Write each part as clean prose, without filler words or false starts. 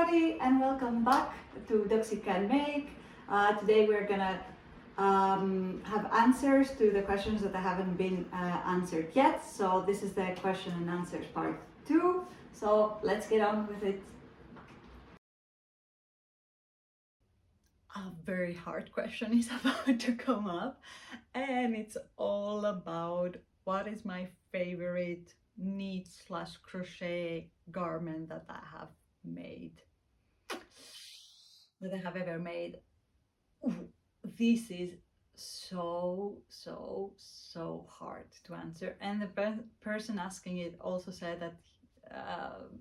everybody, and welcome back to Doxy Can Make. Today we're gonna have answers to the questions that haven't been answered yet. So this is the question and answers part 2. So let's get on with it. A very hard question is about to come up, and it's all about what is my favorite knit/crochet garment that I have made, that I have ever made. Ooh, this is so hard to answer, and the person asking it also said that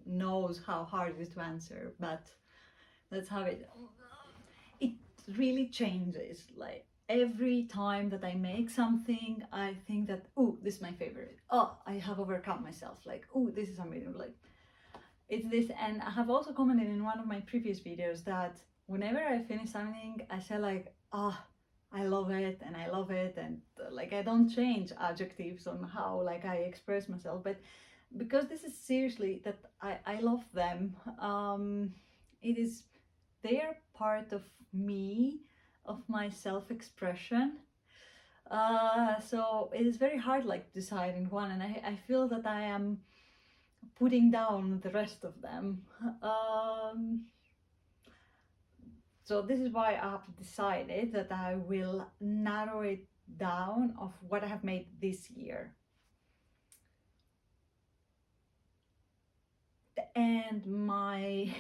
knows how hard it is to answer, but let's have it. It really changes. Like every time that I make something, I think that, oh, this is my favorite. Oh, I have overcome myself. Like, oh, this is amazing. Like, it's this. And I have also commented in one of my previous videos that whenever I finish something, I say like, ah, I love it and I love it, and like I don't change adjectives on how like I express myself, but because this is seriously that I love them. It is, they are part of me, of my self-expression. So it is very hard like deciding one, and I feel that I am putting down the rest of them. So this is why I have decided that I will narrow it down of what I have made this year. And my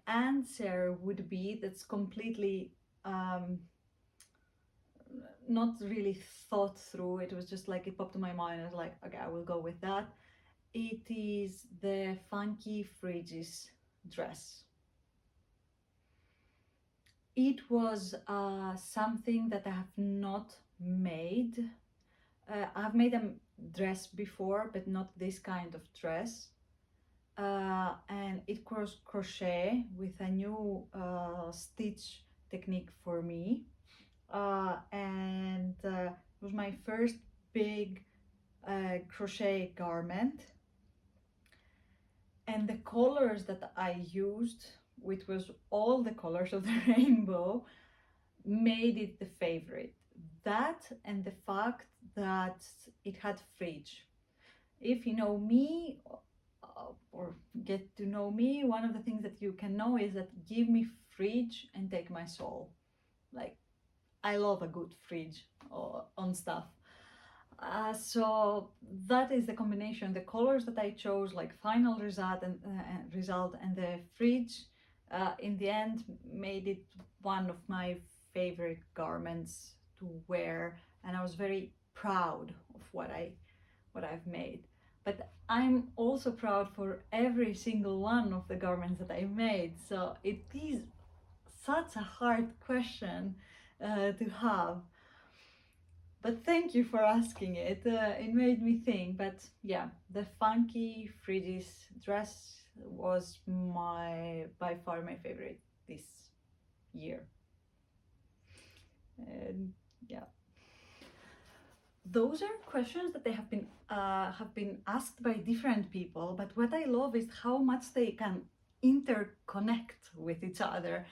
answer would be, that's completely not really thought through. It was just like it popped in my mind. I was like, okay, I will go with that. It is the Funky Fridges dress. It was something that I have not made. I've made a dress before, but not this kind of dress. And it was crochet with a new stitch technique for me. And it was my first big crochet garment. And the colors that I used, which was all the colors of the rainbow, made it the favorite. That and the fact that it had fridge. If you know me or get to know me, one of the things that you can know is that give me fridge and take my soul. Like, I love a good fridge on stuff. So that is the combination. The colors that I chose, like final result and the fridge, in the end made it one of my favorite garments to wear, and I was very proud of what I've made. But I'm also proud for every single one of the garments that I made. So it is such a hard question to have. But thank you for asking it. It made me think. But yeah, the Funky Fridges dress was by far my favorite this year. And yeah, those are questions that they have been asked by different people. But what I love is how much they can interconnect with each other.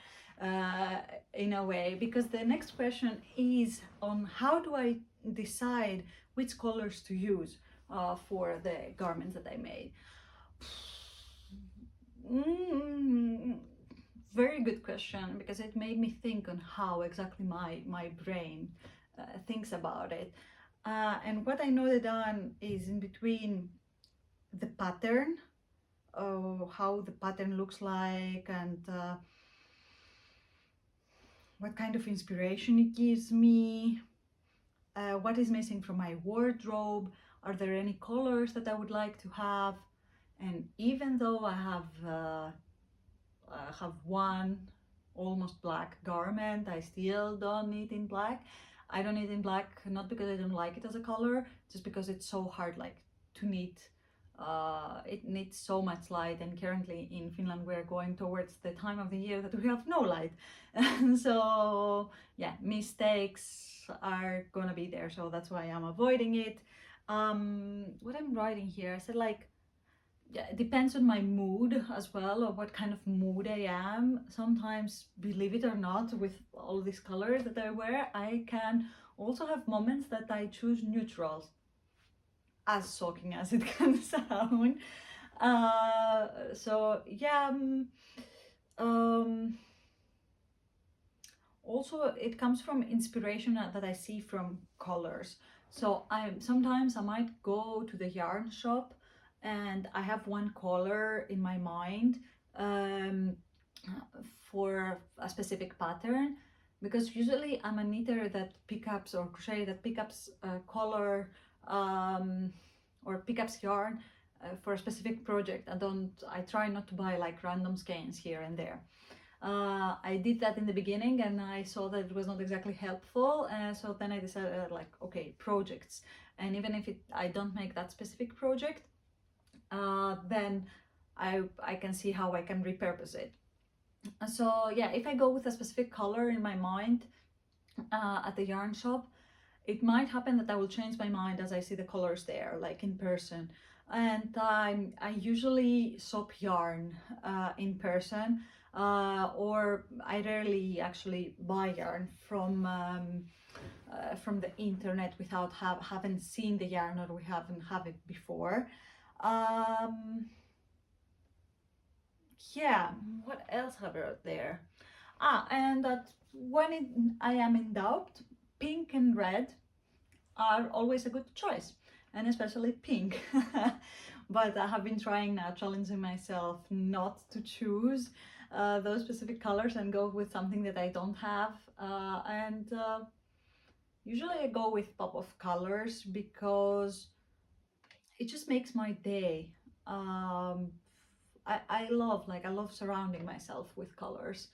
In a way, because the next question is on how do I decide which colors to use for the garments that I made. Very good question, because it made me think on how exactly my brain thinks about it. And what I noted down is in between the pattern, how the pattern looks like, and what kind of inspiration it gives me, what is missing from my wardrobe, are there any colors that I would like to have. And even though I have one almost black garment, I still don't knit in black. I don't knit in black not because I don't like it as a color, just because it's so hard like to knit. It needs so much light, and currently in Finland we're going towards the time of the year that we have no light. And so yeah, mistakes are gonna be there, so that's why I'm avoiding it. What I'm writing here, I said like yeah, it depends on my mood as well, or what kind of mood I am. Sometimes, believe it or not, with all these colors that I wear, I can also have moments that I choose neutrals, as shocking as it can sound. So yeah, um, also it comes from inspiration that I see from colors. So I might go to the yarn shop and I have one color in my mind, um, for a specific pattern, because usually I'm a knitter that pickups, or crochet that pickups color, um, or pickups yarn for a specific project. I try not to buy like random skeins here and there. I did that in the beginning and I saw that it was not exactly helpful. So then I decided, like, okay, projects. And even if I don't make that specific project, then I can see how I can repurpose it. So yeah, if I go with a specific color in my mind at the yarn shop, it might happen that I will change my mind as I see the colors there, like in person. And I usually shop yarn in person, or I rarely actually buy yarn from the internet without having seen the yarn, or we haven't have it before. Um, yeah, what else have I wrote there? And that I am in doubt, pink and red are always a good choice, and especially pink. But I have been trying now, challenging myself not to choose those specific colors and go with something that I don't have. And usually I go with pop of colors because it just makes my day. Um, I love surrounding myself with colors,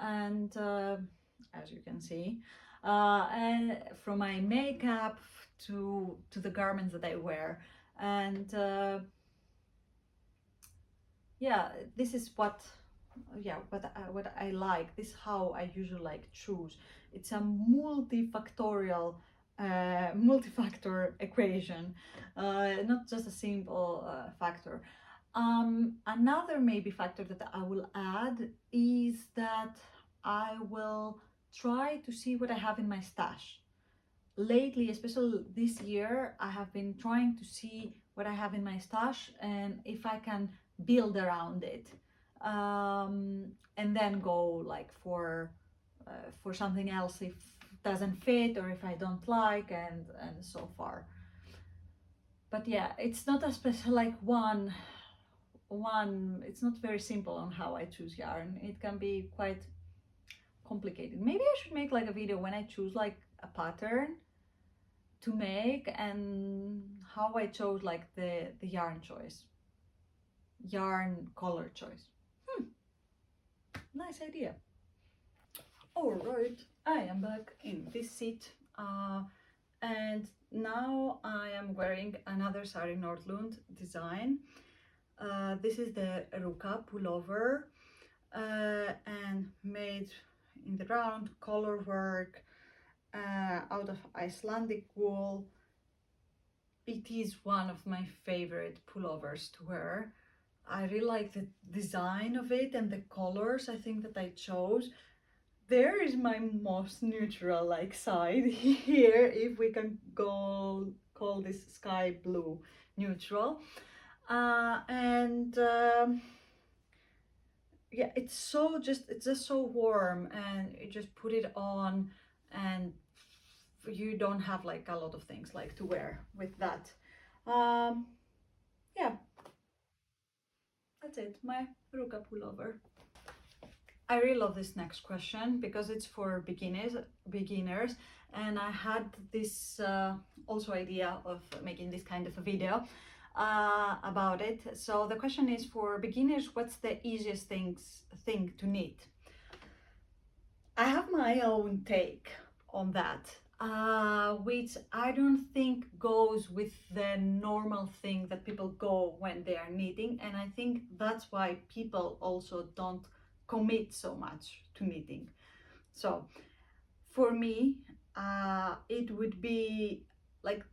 and as you can see, and from my makeup to the garments that I wear, and yeah, this is what I like. This is how I usually like choose. It's a multi-factor equation, not just a simple factor. Another maybe factor that I will add is that I will try to see what I have in my stash. Lately, especially this year, I have been trying to see what I have in my stash and if I can build around it, and then go like for something else if it doesn't fit or if I don't like, and so far. But yeah, it's not a special like one. It's not very simple on how I choose yarn. It can be quite complicated. Maybe I should make like a video when I choose like a pattern to make and how I chose like the yarn choice, yarn color choice. Nice idea. All right, I am back in this seat, and now I am wearing another Sari Nordlund design. This is the Ruka pullover, and made in the round color work out of Icelandic wool. It is one of my favorite pullovers to wear. I really like the design of it and the colors I think that I chose. There is my most neutral like side here, if we can call this sky blue neutral. And yeah, it's just so warm, and you just put it on and you don't have like a lot of things like to wear with that. Um, yeah, that's it, my Ruka pullover. I really love this next question because it's for beginners, and I had this also idea of making this kind of a video about it. So the question is, for beginners, what's the easiest thing to knit? I have my own take on that, which I don't think goes with the normal thing that people go when they are knitting, and I think that's why people also don't commit so much to knitting. So for me, it would be like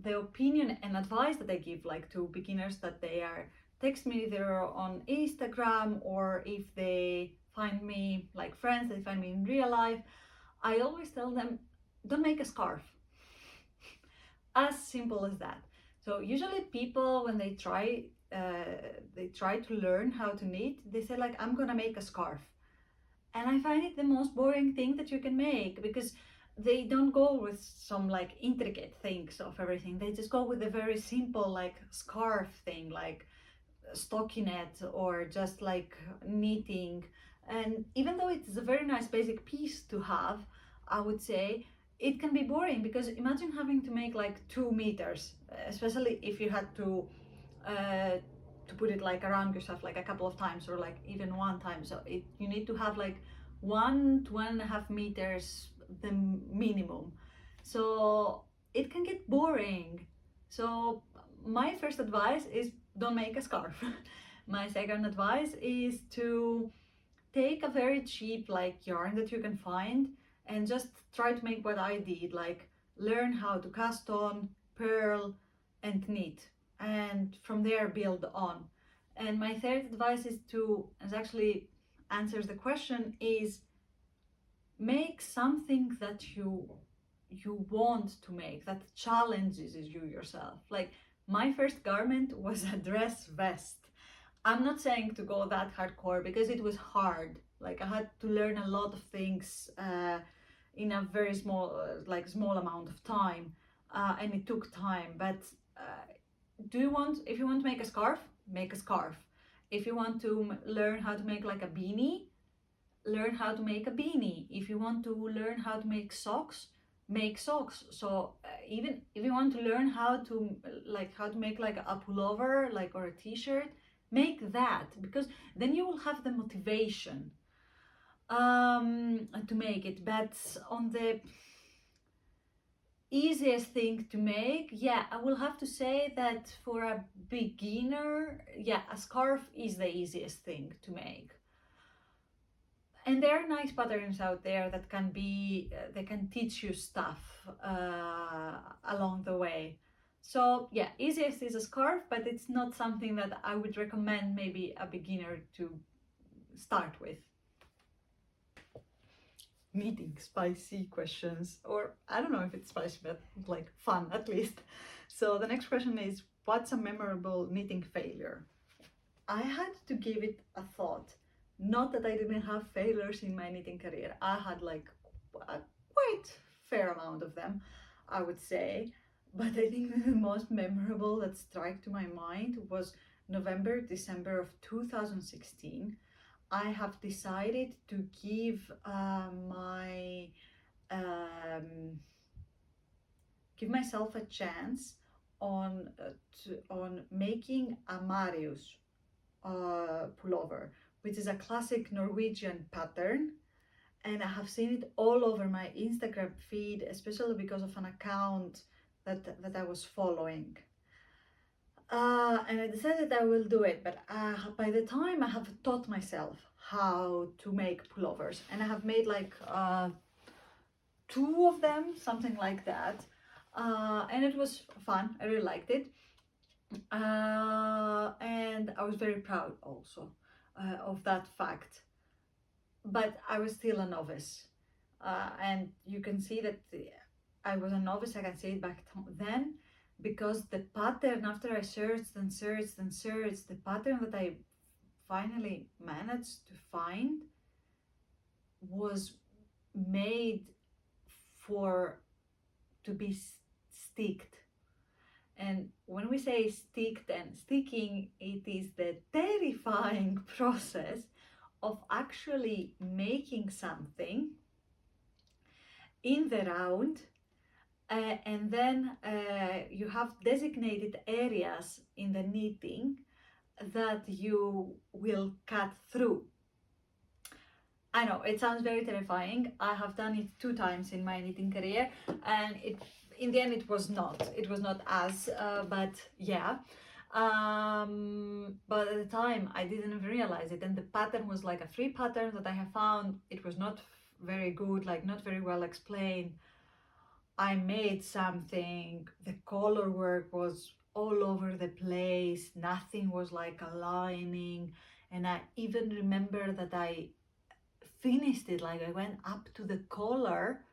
the opinion and advice that I give like to beginners that they are text me either on Instagram or if they find me like friends, they find me in real life, I always tell them, don't make a scarf. As simple as that. So usually people, when they try to learn how to knit, they say like, I'm gonna make a scarf. And I find it the most boring thing that you can make, because they don't go with some like intricate things of everything. They just go with a very simple like scarf thing, like stockinette or just like knitting. And even though it's a very nice basic piece to have, I would say it can be boring, because imagine having to make like 2 meters, especially if you had to put it like around yourself like a couple of times or like even one time. So you need to have like 1 to 1.5 meters the minimum. So it can get boring. So my first advice is don't make a scarf. My second advice is to take a very cheap like yarn that you can find and just try to make what I did, like learn how to cast on, purl and knit, and from there build on. And my third advice is actually answers the question, is make something that you want to make, that challenges you yourself. Like my first garment was a dress vest. I'm not saying to go that hardcore because it was hard. Like I had to learn a lot of things in a very small amount of time, and it took time. But if you want to make a scarf, make a scarf. If you want to learn how to make like a beanie, learn how to make a beanie. If you want to learn how to make socks, make socks. So even if you want to learn how to make like a pullover, like, or a t-shirt, make that, because then you will have the motivation to make it. But on the easiest thing to make, yeah, I will have to say that for a beginner, yeah, a scarf is the easiest thing to make. And there are nice patterns out there that can they can teach you stuff along the way. So yeah, easiest is a scarf, but it's not something that I would recommend maybe a beginner to start with. Knitting spicy questions, or I don't know if it's spicy, but like fun at least. So the next question is, what's a memorable knitting failure? I had to give it a thought. Not that I didn't have failures in my knitting career. I had like a quite fair amount of them, I would say. But I think the most memorable that struck to my mind was November, December of 2016. I have decided to give give myself a chance on making a Marius pullover, which is a classic Norwegian pattern, and I have seen it all over my Instagram feed, especially because of an account that I was following. And I decided I will do it, but by the time I have taught myself how to make pullovers, and I have made like 2 of them, something like that, and it was fun. I really liked it. And I was very proud also of that fact. But I was still a novice, and you can see that I was a novice. I can see it back then, because the pattern, after I searched and searched and searched, the pattern that I finally managed to find was made to be sticked. And when we say sticked and sticking, it is the terrifying process of actually making something in the round, and then you have designated areas in the knitting that you will cut through. I know it sounds very terrifying. I have done it 2 times in my knitting career, and in the end it was not as but yeah, but at the time I didn't even realize it, and the pattern was like a free pattern that I have found. It was not very good, like not very well explained. I made something, the color work was all over the place, nothing was like aligning. And I even remember that I finished it, like I went up to the collar,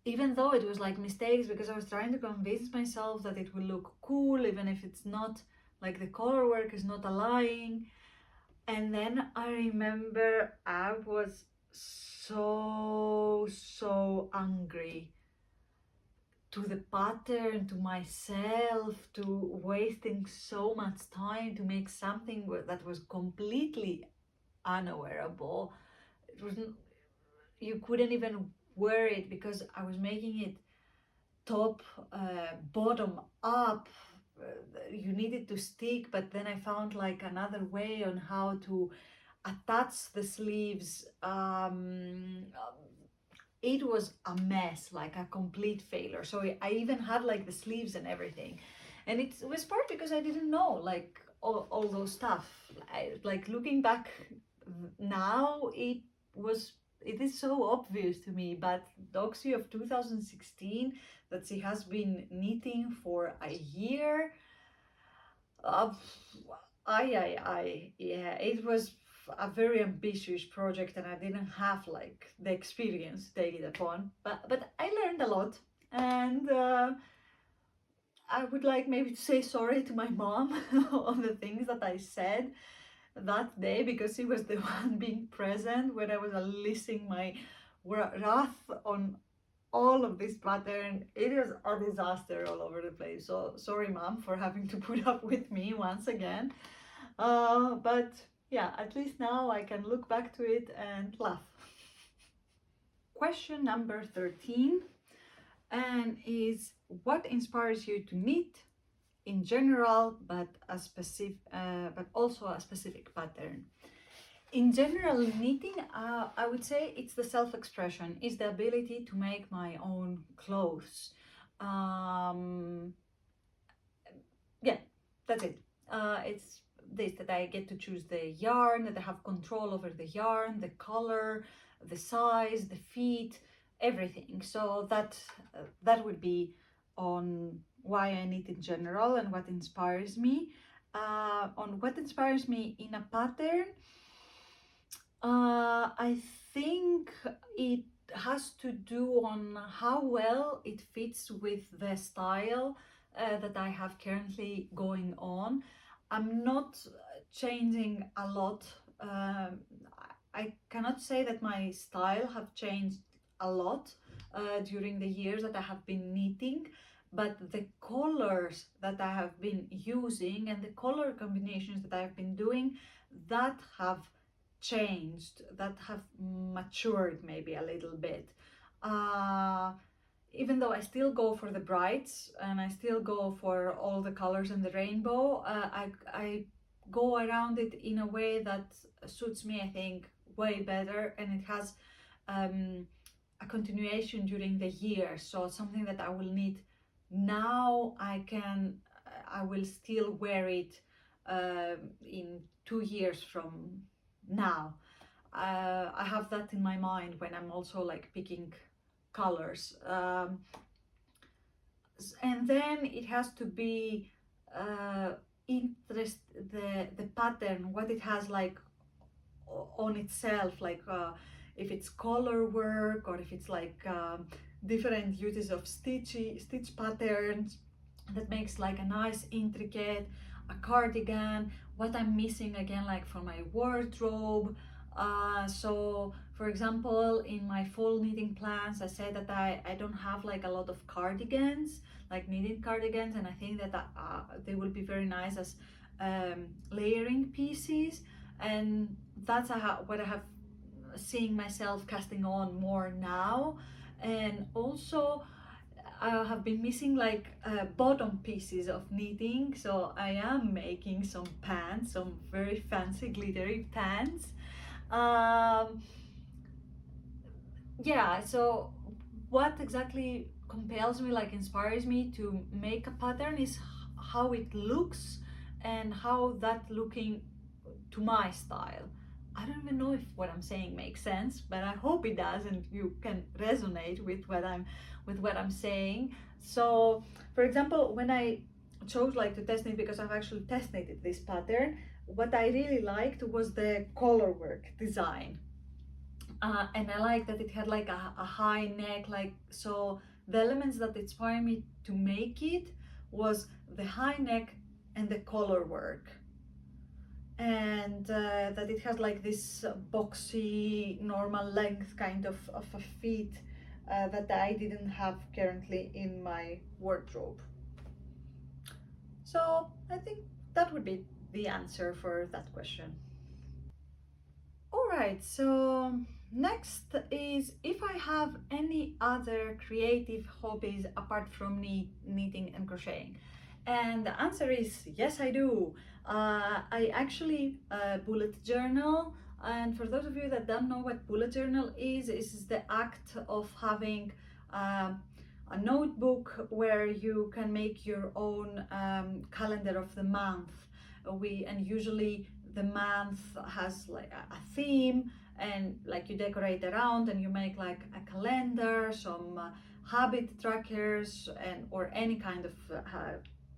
even though it was like mistakes, because I was trying to convince myself that it will look cool, even if it's not, like the color work is not aligning. And then I remember I was so angry to the pattern, to myself, to wasting so much time to make something that was completely unwearable. It wasn't, you couldn't even wear it because I was making it top, bottom up. You needed to stick, but then I found like another way on how to attach the sleeves. It was a mess, like a complete failure. So I even had like the sleeves and everything, and it was part because I didn't know like all those stuff. Like looking back now, it is so obvious to me. But Doxy of 2016, that she has been knitting for a year, uh, yeah, it was a very ambitious project, and I didn't have like the experience to take it upon. But I learned a lot, and I would like maybe to say sorry to my mom on the things that I said that day, because she was the one being present when I was unleashing my wrath on all of this pattern. It is a disaster all over the place. So sorry, mom, for having to put up with me once again. But yeah, at least now I can look back to it and laugh. Question number 13, and is what inspires you to knit in general, but also a specific pattern? In general, knitting, I would say it's the self-expression, is the ability to make my own clothes. Yeah, that's it. It's this, that I get to choose the yarn, that I have control over the yarn, the color, the size, the fit, everything. So that would be on why I knit in general and what inspires me. On what inspires me in a pattern, I think it has to do on how well it fits with the style that I have currently going on. I'm not changing a lot. I cannot say that my style have changed a lot during the years that I have been knitting, but the colors that I have been using and the color combinations that I've been doing, that have changed, that have matured maybe a little bit. Even though I still go for the brights and I still go for all the colors in the rainbow, I go around it in a way that suits me, I think, way better, and it has a continuation during the year. So something that I will need now, I will still wear it in 2 years from now. I have that in my mind when I'm also like picking colors. And then it has to be interest, the pattern, what it has like on itself, like if it's color work or if it's like different uses of stitch patterns that makes like a nice intricate a cardigan, what I'm missing again like from my wardrobe. So for example, in my fall knitting plans, I said that I don't have like a lot of cardigans, like knitted cardigans, and I think that they will be very nice as layering pieces, and that's what I have seeing myself casting on more now. And also I have been missing like bottom pieces of knitting, so I am making some pants, some very fancy glittery pants. um, yeah, so what exactly compels me, like inspires me to make a pattern, is how it looks and how that looking to my style. I don't even know if what I'm saying makes sense, but I hope it does, and you can resonate with what I'm saying. So, for example, when I chose like to test knit, because I've actually test knitted this pattern, what I really liked was the color work design, and I like that it had like a high neck, like so. The elements that inspired me to make it was the high neck and the color work, and that it has like this boxy normal length kind of a feet that I didn't have currently in my wardrobe. So I think that would be the answer for that question. All right, so next is if I have any other creative hobbies apart from knitting and crocheting. And the answer is yes, I do. I actually bullet journal. And for those of you that don't know what bullet journal is the act of having uh, a notebook where you can make your own calendar of the month. And usually the month has like a theme, and like you decorate around and you make like a calendar, some habit trackers, and or any kind of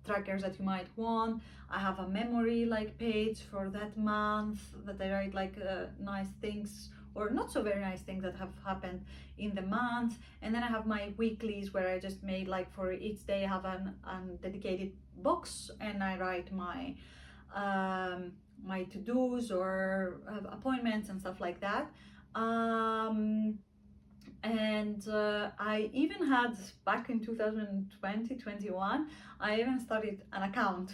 trackers that you might want. I have a memory like page for that month that I write like nice things or not so very nice things that have happened in the month. And then I have my weeklies where I just made like for each day I have an dedicated box, and I write um, my to-dos or appointments and stuff like that. Um, and I even had back in 2020 21, I even started an account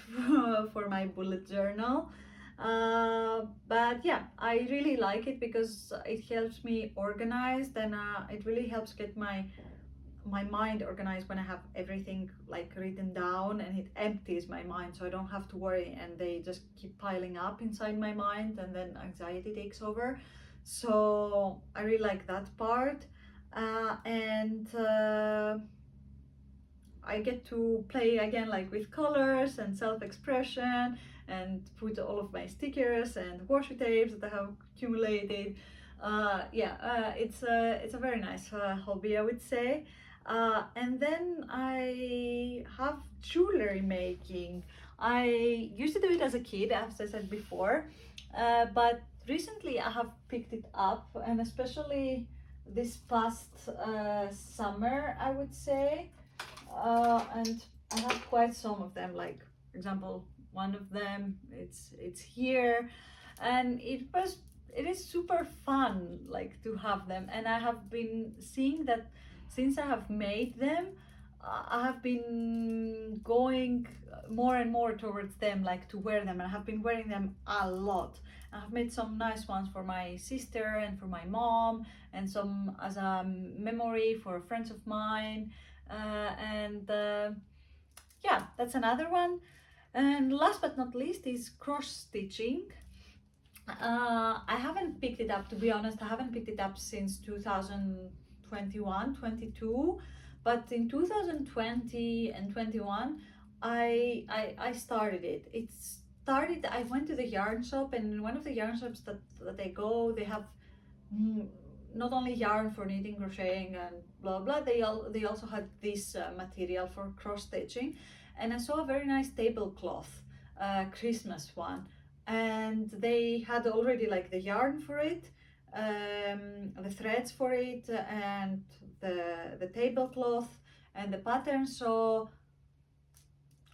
for my bullet journal. But yeah, I really like it because it helps me organized, and it really helps get my mind organized when I have everything like written down, and it empties my mind so I don't have to worry and they just keep piling up inside my mind and then anxiety takes over. So I really like that part. And I get to play again like with colors and self-expression and put all of my stickers and washi tapes that I have accumulated. It's a very nice hobby, I would say. And then I have jewelry making. I used to do it as a kid, as I said before, but recently I have picked it up, and especially this past summer, I would say. And I have quite some of them. Like, for example, one of them, it's here, and it is super fun like to have them. And I have been seeing that since I have made them, I have been going more and more towards them, like to wear them, and I have been wearing them a lot. I have made some nice ones for my sister and for my mom, and some as a memory for friends of mine. And Yeah, that's another one. And last but not least is cross stitching. I haven't picked it up, to be honest. I haven't picked it up since 2021, 22. But in 2020 and 21, I started it. It started, I went to the yarn shop, and in one of the yarn shops that I go, they have mm, not only yarn for knitting, crocheting, and blah blah. They also had this material for cross stitching, and I saw a very nice tablecloth, Christmas one, and they had already like the yarn for it, the threads for it, and the tablecloth and the pattern. So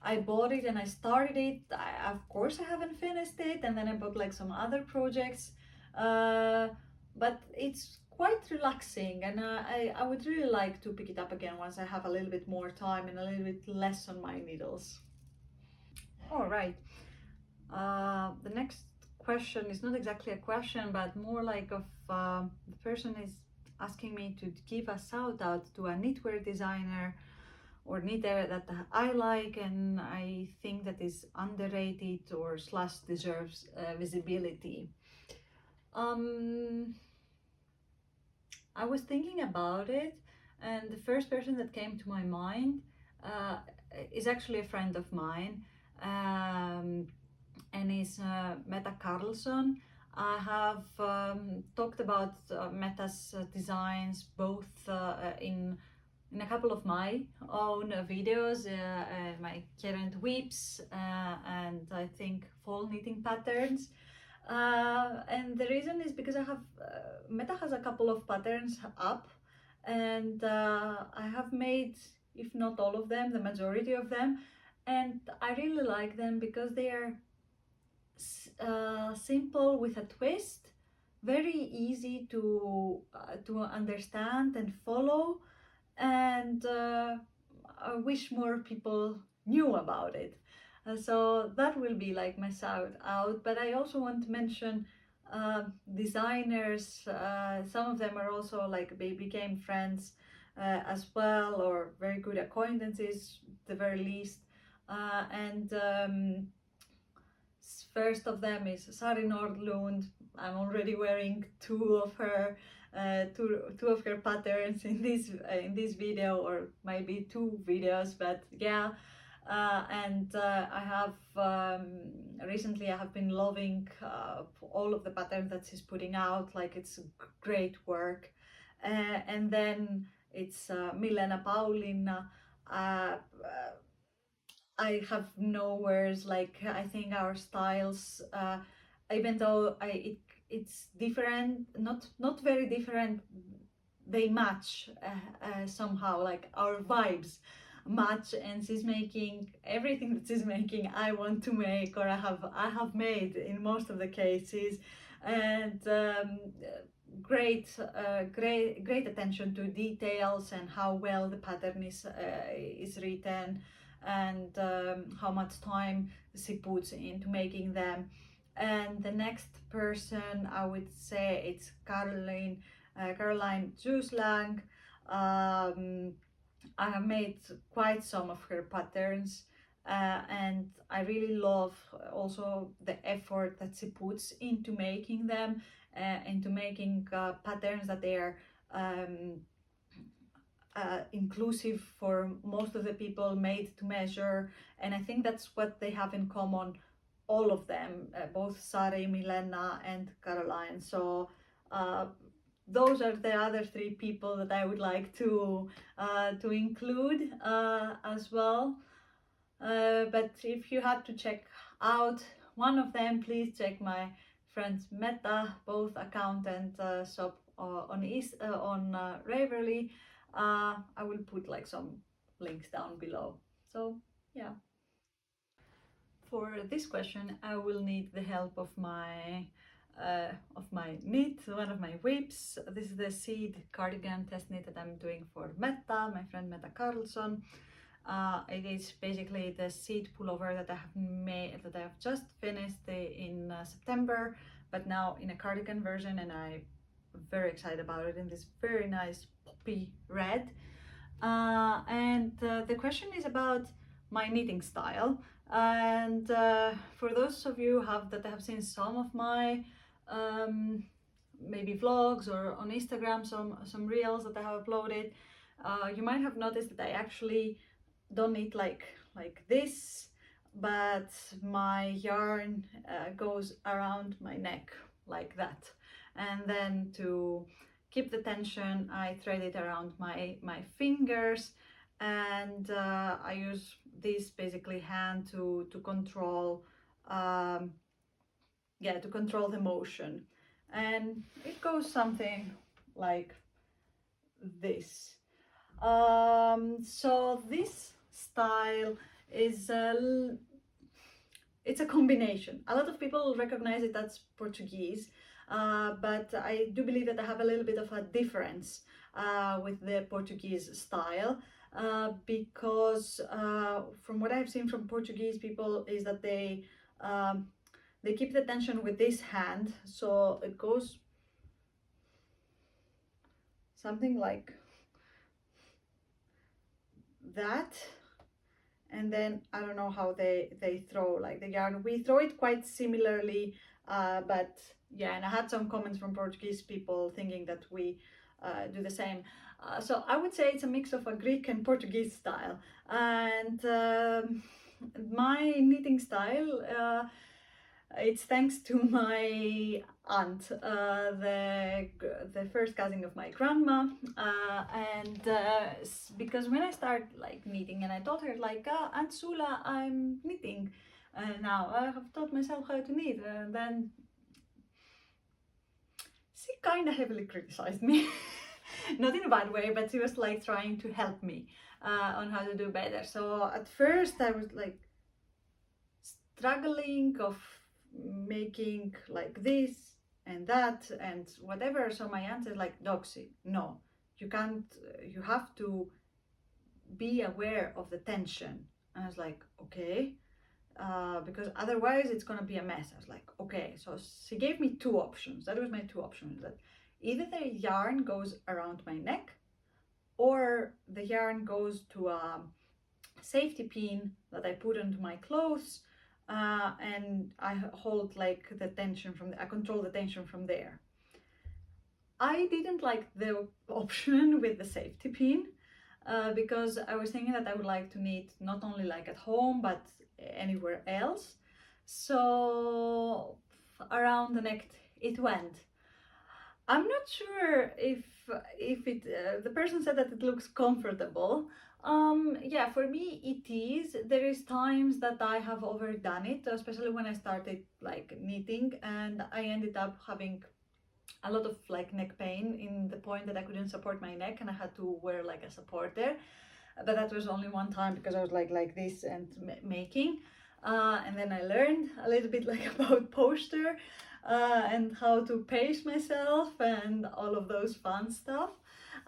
I bought it and I started it. Of course, I haven't finished it, and then I bought like some other projects. Uh, but it's quite relaxing, and I would really like to pick it up again once I have a little bit more time and a little bit less on my needles. All right. The next question is not exactly a question, but more like of the person is asking me to give a shout out to a knitwear designer or knitter that I like and I think that is underrated or slash deserves visibility. Um, I was thinking about it, and the first person that came to my mind uh, is actually a friend of mine, and is Meta Carlson. I have talked about Meta's designs both in a couple of my own videos, my current whips and I think fall knitting patterns. And the reason is because I have Meta has a couple of patterns up, and I have made, if not all of them, the majority of them, and I really like them because they are simple with a twist, very easy to understand and follow, and I wish more people knew about it. So that will be like my shout out. But I also want to mention designers. Some of them are also like they became friends as well, or very good acquaintances, at the very least. And First of them is Sari Nordlund. I'm already wearing two of her patterns in this video, or maybe two videos, but yeah. And I have recently I have been loving all of the patterns that she's putting out. Like, it's great work. And then it's Milena Paulina. Uh, I have no words. Like, I think our styles, even though it's different, not very different, they match somehow. Like, our vibes match, and she's making everything that she's making. I want to make, or I have made in most of the cases, and great attention to details and how well the pattern is written, and how much time she puts into making them. And the next person, I would say, it's Caroline Zuslang. I have made quite some of her patterns, and I really love also the effort that she puts into making them, into making patterns that they are um, inclusive for most of the people, made to measure. And I think that's what they have in common, all of them, both Sari, Milena, and Caroline. So those are the other three people that I would like to include as well. But if you had to check out one of them, please check my friend's Meta, both account and shop on Ravelry. I will put like some links down below. So yeah. For this question, I will need the help of my knit, one of my whips. This is the seed cardigan test knit that I'm doing for Meta, my friend Meta Carlson. It is basically the seed pullover that I have made, that I have just finished in September, but now in a cardigan version, and I'm very excited about it in this very nice poppy red. And the question is about my knitting style. And for those of you that have seen some of my maybe vlogs or on Instagram, some reels that I have uploaded, you might have noticed that I actually don't knit like this, but my yarn goes around my neck like that, and then to keep the tension I thread it around my fingers, and I use this basically hand to control to control the motion, and it goes something like this. So this style is it's a combination. A lot of people recognize it as Portuguese, but I do believe that I have a little bit of a difference with the Portuguese style, because from what I've seen from Portuguese people is that they keep the tension with this hand, so it goes something like that. And then I don't know how they throw like the yarn. We throw it quite similarly, but yeah, and I had some comments from Portuguese people thinking that we do the same. So I would say it's a mix of a Greek and Portuguese style. And my knitting style, It's thanks to my aunt, the first cousin of my grandma, and because when I started like knitting, and I told her like, Aunt Sula, I'm knitting now. I have taught myself how to knit, and then she kind of heavily criticized me. Not in a bad way, but she was like trying to help me on how to do better. So at first I was like struggling of making like this and that and whatever. So my answer is like, Doxy, no, you can't, you have to be aware of the tension. And I was like, okay, because otherwise it's gonna be a mess. I was like, okay. So she gave me two options. That was my two options, that either the yarn goes around my neck or the yarn goes to a safety pin that I put onto my clothes, and I hold like the tension from I control the tension from there. I didn't like the option with the safety pin because I was thinking that I would like to knit not only like at home but anywhere else. So around the neck it went. I'm not sure if it the person said that it looks comfortable. Yeah, for me it is. There is times that I have overdone it, especially when I started like knitting, and I ended up having a lot of like neck pain in the point that I couldn't support my neck and I had to wear like a supporter. But that was only one time because I was like this and making. And then I learned a little bit like about posture and how to pace myself and all of those fun stuff.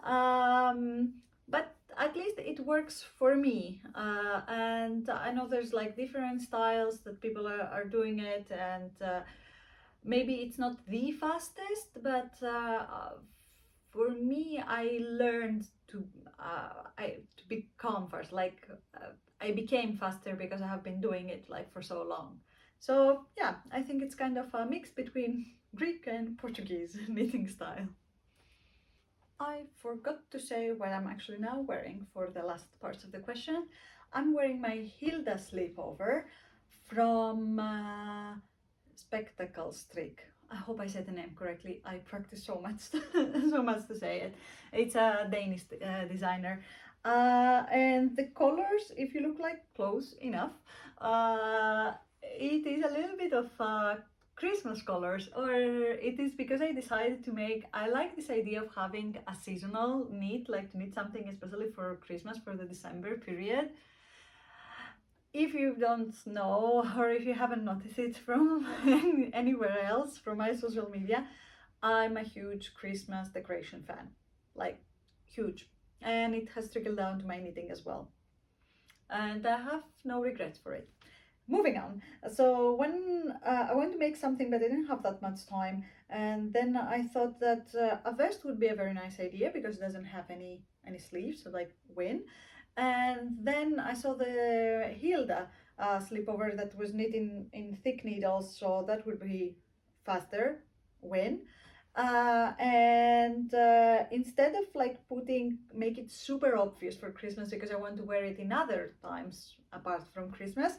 But at least it works for me. And I know there's like different styles that people are doing it, and maybe it's not the fastest, but for me, I learned to become fast. Like I became faster because I have been doing it like for so long. So yeah, I think it's kind of a mix between Greek and Portuguese knitting style. I forgot to say what I'm actually now wearing for the last parts of the question. I'm wearing my Hilda sleepover from Spectacle Streak. I hope I said the name correctly. I practice so much, so much to say it. It's a Danish designer, and the colors, if you look like close enough, it is a little bit of Christmas colors, or it is because I decided to make. I like this idea of having a seasonal knit, like to knit something especially for Christmas, for the December period. If you don't know, or if you haven't noticed it from anywhere else from my social media, I'm a huge Christmas decoration fan, like huge, and it has trickled down to my knitting as well, and I have no regrets for it. Moving on. So when I wanted to make something, but I didn't have that much time, and then I thought that a vest would be a very nice idea because it doesn't have any sleeves, so like win. And then I saw the Hilda sleepover that was knit in thick needles, so that would be faster, win. And instead of like make it super obvious for Christmas because I want to wear it in other times apart from Christmas,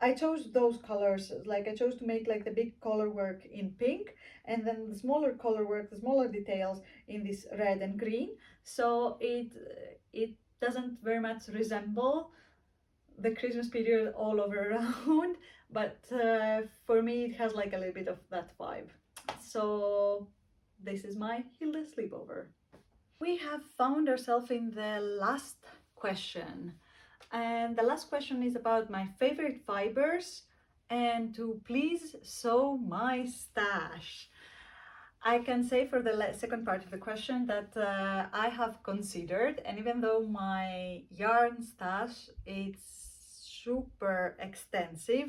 I chose those colors. Like I chose to make like the big color work in pink, and then the smaller color work, the smaller details in this red and green. So it doesn't very much resemble the Christmas period all over around, but for me it has like a little bit of that vibe. So this is my Hilda sleepover. We have found ourselves in the last question. And the last question is about my favorite fibers and to please sew my stash. I can say for the second part of the question that I have considered, and even though my yarn stash is super extensive,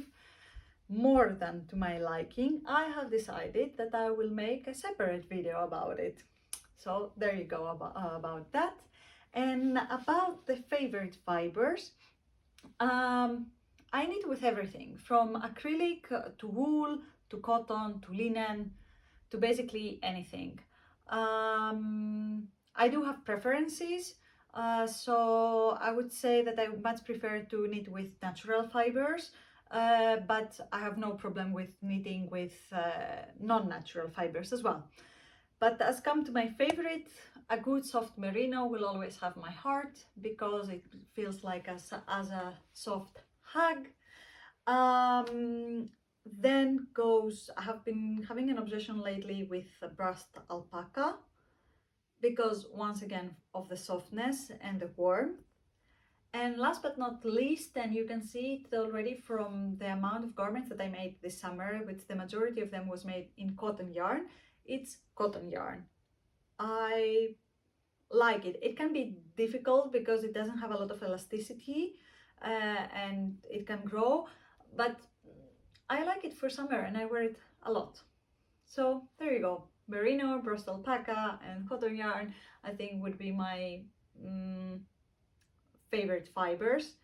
more than to my liking, I have decided that I will make a separate video about it. So there you go about that. And about the favorite fibers, I knit with everything from acrylic to wool to cotton to linen to basically anything. I do have preferences, so I would say that I much prefer to knit with natural fibers, but I have no problem with knitting with non-natural fibers as well. But as come to my favorite, a good soft merino will always have my heart because it feels like as a soft hug. Then goes, I have been having an obsession lately with brushed alpaca because once again of the softness and the warmth. And last but not least, and you can see it already from the amount of garments that I made this summer, which the majority of them was made in cotton yarn, it's cotton yarn. I like it. It can be difficult because it doesn't have a lot of elasticity and it can grow, but I like it for summer and I wear it a lot. So there you go. Merino, brushed alpaca and cotton yarn I think would be my favorite fibers.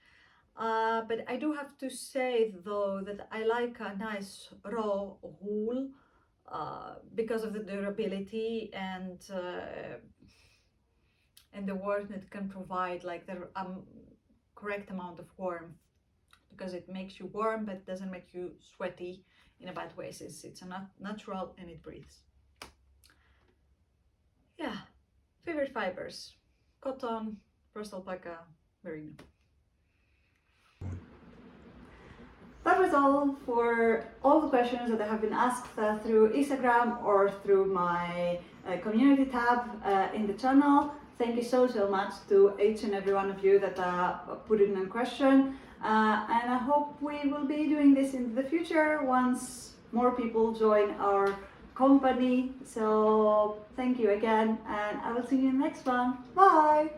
But I do have to say though that I like a nice raw wool because of the durability and the warmth it can provide, like the correct amount of warmth, because it makes you warm but doesn't make you sweaty in a bad way. It's a natural and it breathes. Yeah, favorite fibers: cotton, brushed alpaca, merino. That was all for all the questions that have been asked through Instagram or through my community tab in the channel. Thank you so much to each and every one of you that put in a question. And I hope we will be doing this in the future once more people join our company. So thank you again, and I will see you in the next one. Bye!